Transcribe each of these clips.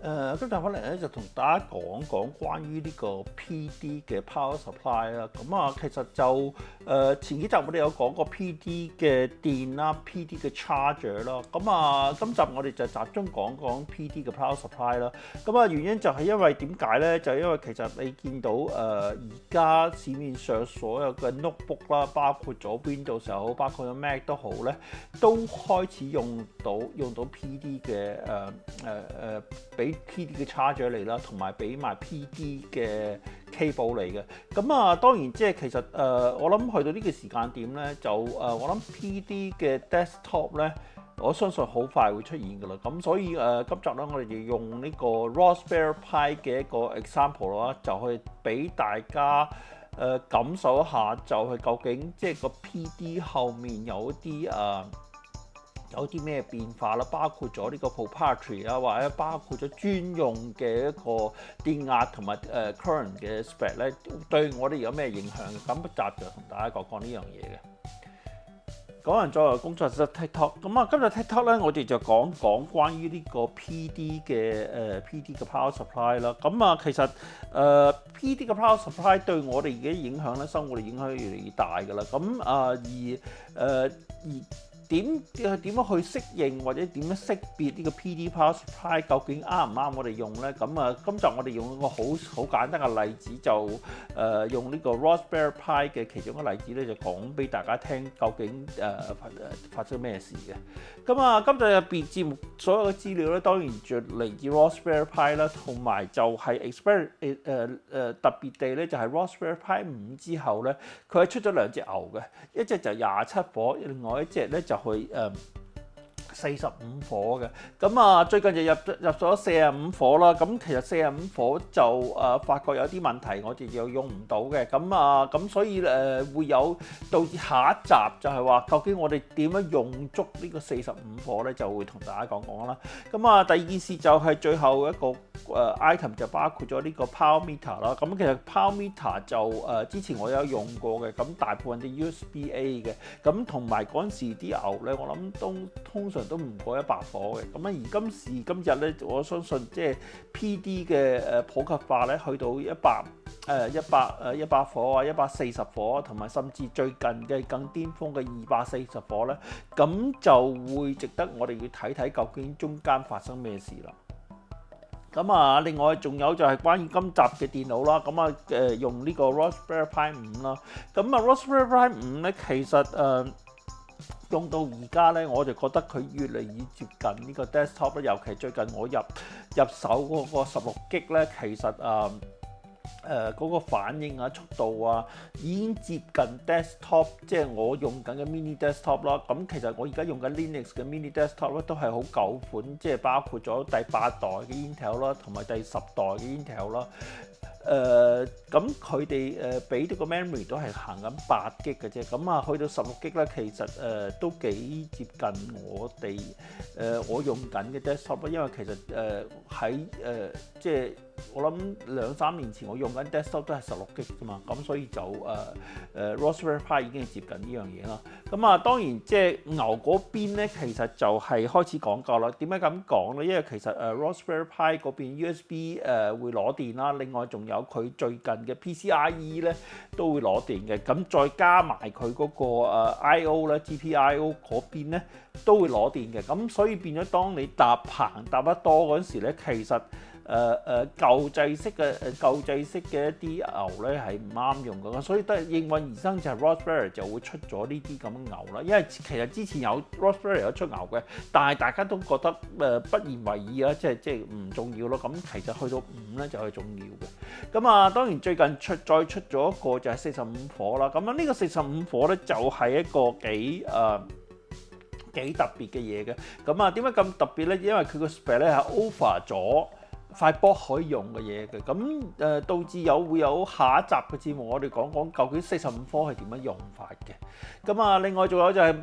今集翻嚟咧就同大家講講關於呢個 PD 嘅 power supply 啦。咁啊，其實就前幾集我哋有講過 PD 嘅電啦、PD 嘅 charger 啦。咁啊，今集我哋就集中講講 PD 嘅 power supply 啦。咁啊，原因就係因為點解咧？就係因為其實你見到而家市面上所有嘅 notebook 啦，包括咗 Windows 又好，包括咗 Mac 都好咧，都開始用到 PD 嘅俾PD 嘅 charger 嚟啦，同埋俾埋 PD 嘅 cable 嚟嘅。咁啊，當然即係其實我諗去到呢個時間點咧，就我諗 PD 嘅 desktop 咧，我相信好快會出現㗎啦。咁所以今集咧，我哋就用呢個 Raspberry Pi 嘅一個 example 啦，就去俾大家感受一下，就係究竟即係個 PD 後面有一啲有啲咩變化啦，包括咗呢個 proprietary 啊，或者包括咗專用嘅一個電壓同埋current 嘅 spec 咧，對我哋有咩影響嘅？咁一集就同大家講講呢樣嘢嘅。講完咗工作室 TikTok， 咁啊今日 TikTok 咧，我哋就講講關於呢個 PD 嘅power supply 啦。咁啊其實PD 嘅 power supply 對我哋嘅影響咧，生活嘅影響越嚟越大㗎啦。咁而點樣去適應或者點樣識別呢個 PD power supply 究竟啱唔啱我哋用咧？咁啊，今集我哋用一個好簡單嘅例子，就用呢個 Raspberry Pi 嘅其中一個例子咧，就講俾大家聽究竟發生咩事嘅。咁啊，今集入邊節目所有嘅資料咧，當然就嚟自 Raspberry Pi 啦，同埋就係特別地咧，就係 Raspberry Pi 5之後咧，佢係出咗兩隻牛嘅，一隻就27火，另外一隻咧就去45火嘅。咁啊最近就入咗45火啦。咁其實45火就發覺有啲問題，我哋又用唔到嘅。咁所以會有到下一集就係話究竟我哋點樣用足呢個45火咧，就會同大家講講啦。咁啊第二件事就係最後一個item 就包括咗呢個 power meter 啦。咁其實 power meter 就之前我有用過嘅，咁大部分啲 USB-A 嘅，咁同埋嗰陣時啲牛咧，我諗通常都唔過100火嘅。咁啊而今時今日咧，我相信即係 PD 嘅普及化咧，去到100火啊、140火，同埋甚至最近嘅更巔峰嘅240火咧，咁就會值得我哋要睇睇究竟中間發生咩事啦。咁啊，另外仲有就係關於今集嘅電腦啦。咁啊用呢個 Raspberry Pi 5啦。咁啊 Raspberry Pi 5咧，其實用到而家咧，我就覺得佢越嚟越接近呢個 desktop 咧。尤其最近我入手嗰個16GB咧，其實嗰個反應啊、速度啊，已經接近 desktop， 即係我用緊嘅 mini desktop 啦。咁其實我而家用緊 Linux 嘅 mini desktop 咧，都係好舊款，即係包括咗第8代嘅 Intel 啦，同埋第10代嘅 Intel 啦。咁佢哋俾到個 memory 都係行緊8GB嘅啫。咁啊去到16GB咧，其實都幾接近我用緊嘅 desktop 啦。因為其實即係我諗2-3年前我用緊 desktop 都係16GB啫嘛。咁所以就Raspberry Pi 已經係接近呢樣嘢啦。咁啊當然即係牛嗰邊咧，其實就係開始講究啦。點解咁講咧？因為其實Raspberry Pi 嗰邊 USB 會攞電啦，另外仲有佢最近嘅 PCIe 咧都會攞電嘅。咁再加埋佢嗰個I/O 咧 GPIO 嗰邊咧都會攞電嘅。咁所以變咗當你搭棚搭得多嗰陣時咧，其實舊制式嘅一啲牛咧係唔啱用嘅。所以都係應運而生，就係 Raspberry 就會出咗呢啲咁嘅牛啦。因為其實之前有 Raspberry 有出牛嘅，但係大家都覺得不言為意啦，即係唔重要咯。咁其實去到5咧就係重要嘅。咁啊當然最近再出咗一個就係45火啦。咁呢個45火咧就係一個幾特別嘅嘢嘅。咁啊點解咁特別咧？因為佢個 spec 咧係 over 咗塊波可以用嘅嘢嘅。咁導致會有下一集嘅節目，我哋講講究竟45火係點樣用法嘅。咁啊另外仲有就係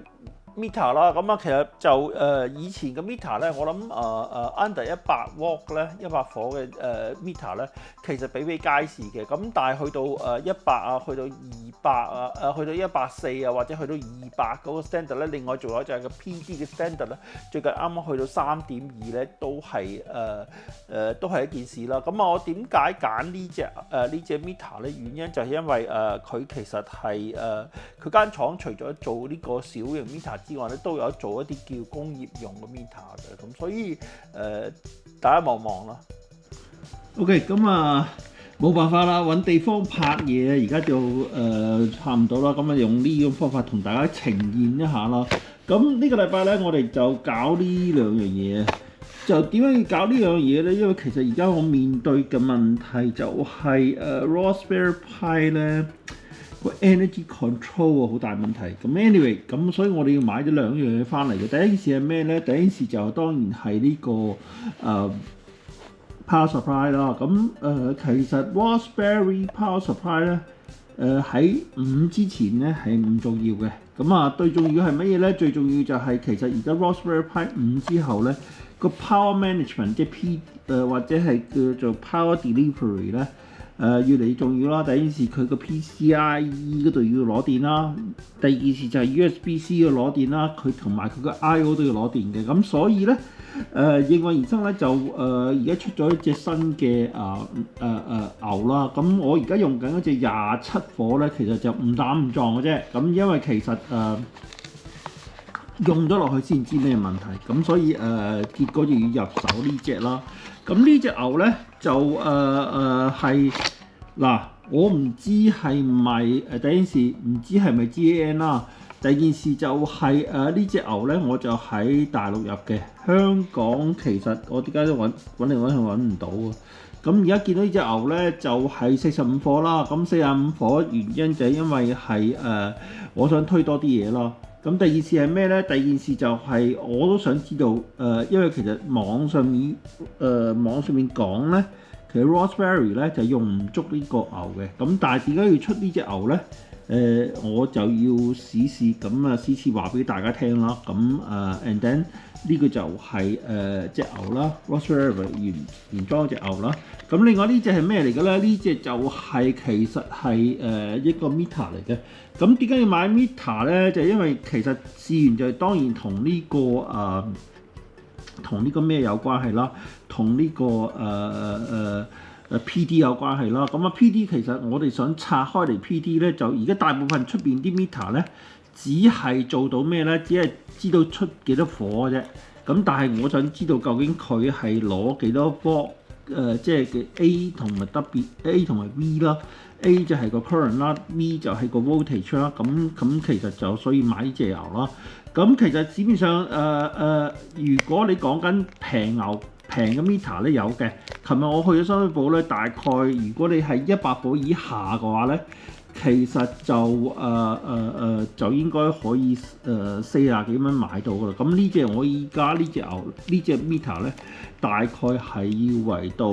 meter 啦，咁啊其實就以前嘅 meter 咧，我諗under 100 watt 咧100火嘅meter 咧，其實比皆是嘅。咁但係去到100啊，去到200啊，去到140啊，或者去到200嗰個 standard 咧，另外仲有就係個 PD 嘅 standard 咧，最近啱啱去到3.2咧，都係一件事啦。咁我點解揀呢隻 meter 咧？原因就係因為佢其實係佢間廠除咗做呢個小型 meter 之外咧，都有做一啲叫工業用嘅 meter 嘅，咁所以大家望望啦。OK， 咁啊冇辦法啦，揾地方拍嘢，而家就拍唔到啦，咁啊用呢種方法同大家呈現一下啦。咁呢個禮拜咧，我哋就搞呢兩樣嘢。就點樣要搞呢樣嘢咧？因為其實而家我面對嘅問題就係Raspberry Pi 咧個 energy control 好大問題。咁 anyway， 咁所以我哋要買咗兩樣嘢翻嚟嘅。第一件事係咩咧？第一件事就當然係呢個power supply 啦。咁其實 Raspberry Power Supply 咧喺5之前咧係唔重要嘅。咁啊，最重要係乜嘢咧？最重要就係其實而家 Raspberry Pi 5之後咧。個 power management 即係或者係叫做 power delivery 咧越嚟越重要啦。第一件事佢個 PCIe 嗰度要攞電啦，第二件事就係 USB-C 要攞電啦，佢同埋佢個 I/O 都要攞電嘅。咁所以咧應運而生咧就而家出咗一隻新嘅牛啦。咁我而家用緊嗰隻27火咧，其實就誤打誤撞嘅啫。咁因為其實用咗落去先知咩問題，咁所以結果就要入手呢隻啦。咁呢隻牛咧就係嗱，我唔知係咪第一件事唔知係咪 GAN 啦。第二件事就係呢隻牛咧，我就喺大陸入嘅，香港其實我點解都揾嚟揾去揾唔到啊。咁而家見到呢隻牛咧就係45火啦。咁45火原因就係因為係我想推多啲嘢咯。咁第二件事係咩咧？第二件事就係我都想知道因為其實網上面講咧，其實 Raspberry 咧就用唔足呢個牛嘅。咁但係點解要出呢隻牛咧？我就要試試咁啊，試話俾大家聽啦。咁and then 呢個就係隻牛啦 ，Raspberry 原裝隻牛啦。咁另外呢隻係咩嚟嘅咧？呢隻就係其實係一個 meter 嚟嘅。咁點解要買 meter 咧？就係因為其實試完就當然同呢個咩有關係啦，同呢個PD 有關係啦。咁PD 其實我哋想拆開嚟 PD 咧，就而家大部分出邊啲 meter 咧，只係做到咩咧？只係知道出幾多火嘅啫。咁但係我想知道究竟佢係攞幾多波？即係嘅 A 同埋 A 同埋 V 啦。A 就係個 current 啦 ，V 就係個 voltage 啦。咁其實就所以買呢隻牛啦。咁其實市面上如果你講緊平嘅 meter 咧有嘅，琴日我去咗深水埗咧，大概如果你係100火以下嘅話咧，其實就應該可以40幾蚊買到噶啦。咁呢隻我依家呢隻牛呢隻 meter 咧，大概係要圍到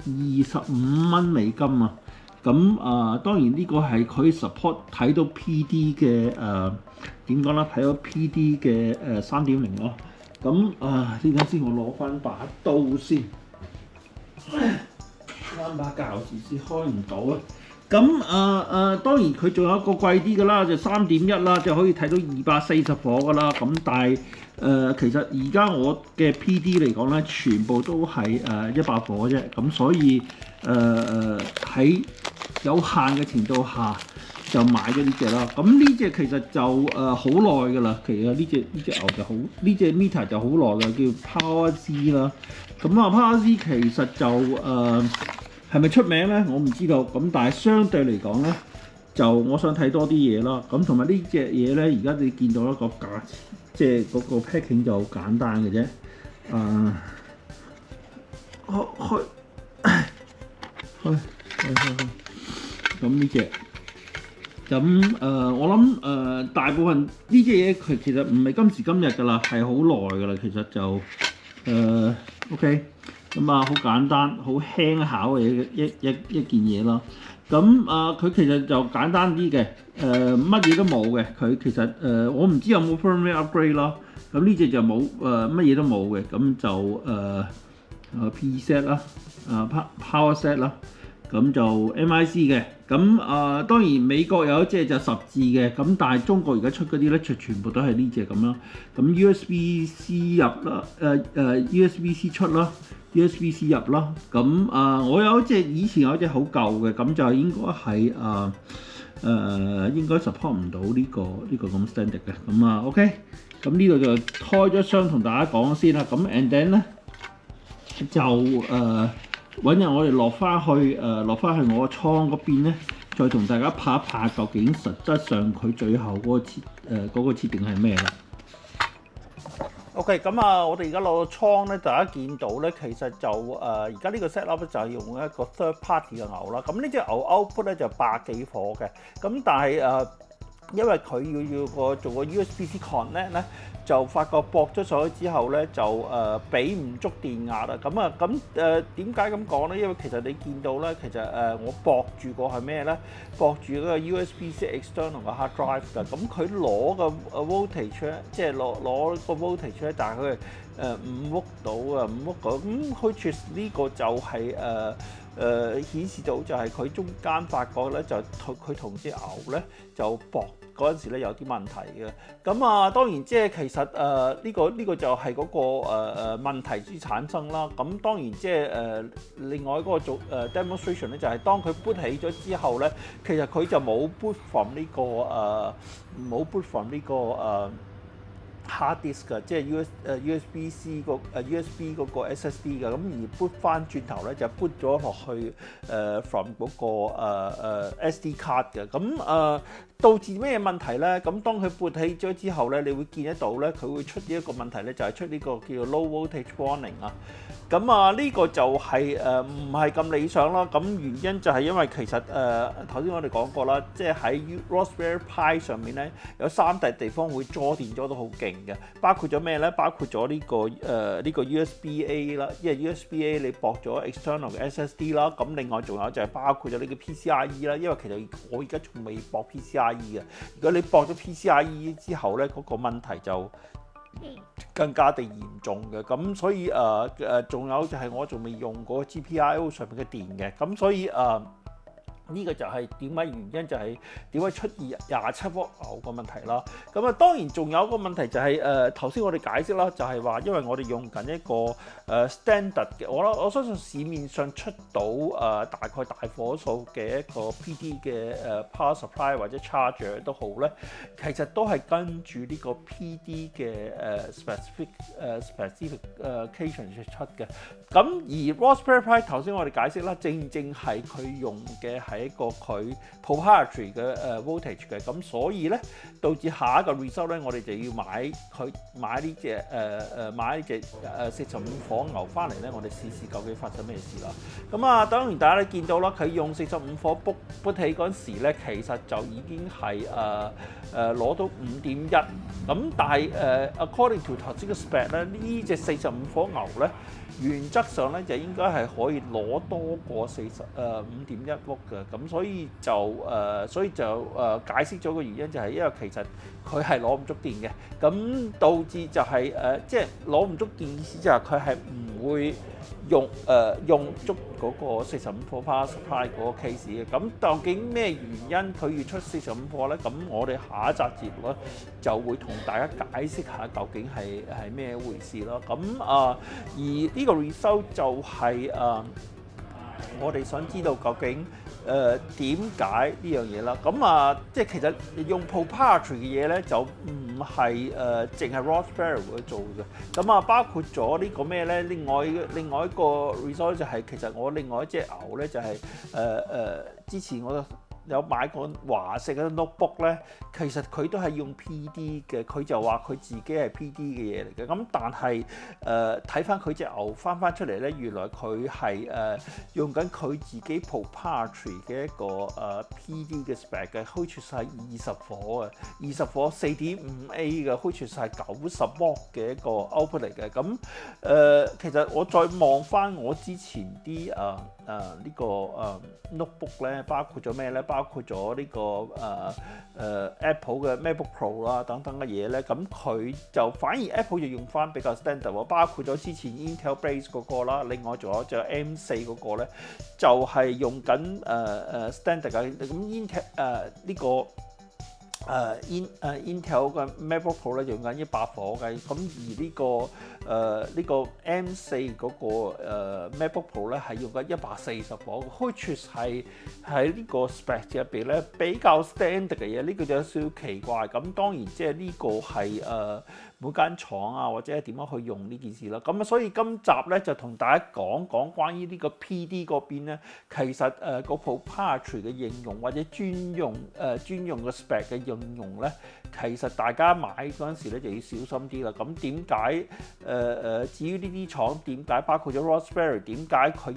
25蚊美金啊。咁當然呢個係佢 support 睇到 PD 嘅點講咧？睇到 PD 嘅3.0咯。咁呢陣先我攞翻把刀先，啱把鉸剪先開唔到啊！咁當然佢仲有一個貴啲嘅啦，就3.1啦，就可以睇到240火嘅啦。咁但係其實而家我嘅 PD 嚟講咧，全部都係100火啫。咁所以喺有限嘅程度下就買咗呢隻啦。咁呢隻其實就好耐㗎啦。其實呢隻牛就好，呢隻 meter 就好耐㗎，叫 PowerZ 啦。咁PowerZ 其實就係咪出名咧？我唔知道。咁但係相對嚟講咧，就我想睇多啲嘢啦。咁同埋呢隻嘢咧，而家你見到一個價錢，即係嗰個 packing 就好簡單嘅啫。咁呢隻，我諗大部分呢隻嘢佢其實唔係今時今日㗎啦，係好耐㗎啦。其實就OK。咁好簡單，好輕巧嘅一件嘢啦。咁佢其實就簡單啲嘅，乜嘢都冇嘅。佢其實我唔知有冇 firmware upgrade 啦。咁呢隻就冇乜嘢都冇嘅，咁就P set 啦，power set 啦，咁就 MIC 嘅。咁當然美國有一隻就10字嘅，咁但係中國而家出嗰啲咧就全部都係呢隻咁啦。咁 USB-C 入啦，USB-C 出啦。USB-C 入啦，咁我有一隻以前有一隻好舊嘅，咁就應該係應該 support 唔到呢個咁 standard 嘅，咁OK，咁呢度就開咗箱同大家講先啦，咁 and then 咧就揾日我哋落翻去我個倉嗰邊咧，再同大家拍一拍究竟實質上佢最後嗰個設定係咩啦。OK，咁我哋而家攞個倉咧，大家見到咧，其實就而家呢個 set up 咧就係用一個 third party 嘅牛啦。咁呢隻牛 output 咧就100幾火嘅，咁但係因為佢要做個 USB-C connect 咧，就發覺駁咗上去之後咧就俾唔足電壓啦。點解咁講咧？因為其實你見到咧，其實我駁住個係咩咧？駁住嗰個 USB-C external 嘅 hard drive 㗎。咁佢攞個voltage 咧，即係攞個 voltage 咧，大概係5伏到啊，5伏咁。佢呢個就係顯示到就係佢中間發覺咧，就佢同隻牛咧就駁嗰陣時咧有啲問題嘅。咁當然即係其實呢個就係嗰個問題之產生啦。咁當然即係另外嗰個做demonstration 咧，就係當佢 boot 起咗之後咧，其實佢就冇 boot from 呢個冇 boot from 呢個hard disk 嘅，即係USB-C USB 嗰個 SSD 嘅，咁而 boot 翻轉頭咧就 boot 咗落去from 嗰個SD card 嘅，咁導致咩問題咧？咁當佢 boot 起咗之後咧，你會見得到咧，佢會出呢一個問題咧，就係出呢個叫做 low voltage warning 啊。咁呢個就係唔係咁理想啦。咁原因就係因為其實頭先我哋講過啦，即係喺 Raspberry Pi 上面咧有3笪地方會阻電阻到好勁嘅，包括咗咩咧？包括咗呢個 USB-A 啦，因為 USB-A 你駁咗 external 嘅 SSD 啦。咁另外仲有就係包括咗呢個 PCIe 啦，因為其實我而家仲未駁 PCIe 嘅。如果你駁咗 PCIe 之後咧，嗰個問題就更加地嚴重嘅，咁所以仲有就係我仲未用過 GPIO 上面嘅電嘅，咁所以呢個就係點解原因就係點解出27伏牛個問題啦。咁當然仲有一個問題就係頭先我哋解釋啦，就係話因為我哋用緊一個standard 嘅，我相信市面上出到大概大火數嘅一個 PD 嘅power supply 或者 charger 都好咧，其實都係跟住呢個 PD 嘅specification 出嘅。咁而 Raspberry Pi 頭先我哋解釋啦，正係佢用嘅係一個佢 proprietary 嘅voltage 嘅，咁所以咧導致下一個 result 咧，我哋就要買呢隻45火牛翻嚟咧，我哋試試究竟發生咩事啦。咁當然大家都見到啦，佢用45火 boot 起嗰陣時咧，其實就已經係攞到 5.1，咁但係according to 頭先嘅 spec 咧，呢隻45火牛咧，原則上咧就應該係可以攞多過5.1伏嘅，咁所以就解釋咗個原因就係因為其實佢係攞唔足電嘅，咁導致就係即係攞唔足電意思就係佢係唔會用足嗰個45火 power supply 嗰個 case 嘅。咁究竟咩原因佢要出45火咧？咁我哋下一集節目咧就會同大家解釋下究竟係咩回事咯。咁而呢個 result 就係我哋想知道究竟點解呢樣嘢啦？咁即係其實用 proprietary 嘅嘢咧，就唔係淨係 Raspberry 會做嘅。咁包括咗呢個咩咧？另外一個 result 就係其實我另外一隻牛咧就係之前我有買過華碩嘅 notebook 咧，其實佢都係用 PD 嘅，佢就話佢自己係 PD 嘅嘢嚟嘅。咁但係睇翻佢隻牛翻出嚟咧，原來佢係用緊佢自己 proprietary 嘅一個PD 嘅 spec 嘅 which 係20火嘅，20火 4.5A 嘅 which 係90 W 嘅一個 output 嚟嘅。咁其實我再望翻我之前啲呢個notebook 咧，包括咗咩咧？包括咗呢個Apple 嘅 MacBook Pro 啦等等嘅嘢咧，咁佢就反而 Apple 就用翻比較 standard 喎，包括咗之前 Intel Base 嗰個啦，另外仲有M4嗰個咧，就係用緊standard 嘅。咁 Intel 呢個Intel 嘅 MacBook Pro 咧用緊100火嘅，咁而呢個 M4 嗰個MacBook Pro 咧係用緊140火 which 係喺呢個 spec 入邊咧比較 standard 嘅嘢，呢個就有少少奇怪。咁當然即係呢個係每間廠啊或者係點樣去用呢件事啦。咁所以今集咧就同大家講關於呢個 PD 嗰邊咧，其實個 proprietary 嘅應用或者專用嘅 spec 嘅應用咧，其實大家買嗰陣時咧就要小心啲啦。咁點解至於呢啲廠點解包括咗 Raspberry 點解佢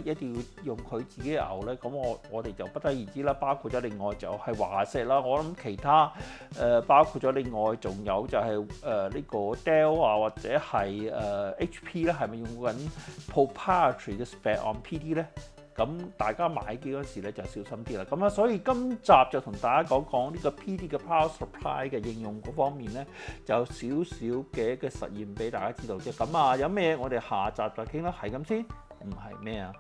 一定要用佢自己嘅牛咧？咁我哋就不得而知啦。包括咗另外就係華碩啦，我諗其他包括咗另外仲有就係呢個 Dell 啊或者係HP 咧，係咪用緊 proprietary 嘅 spec on PD 咧？咁大家買機嗰時咧就小心啲啦。咁所以今集就同大家講呢個 PD 嘅 power supply 嘅應用嗰方面咧，就有少少嘅一個實驗俾大家知道啫。咁有咩我哋下集再傾啦，係咁先，唔係咩啊？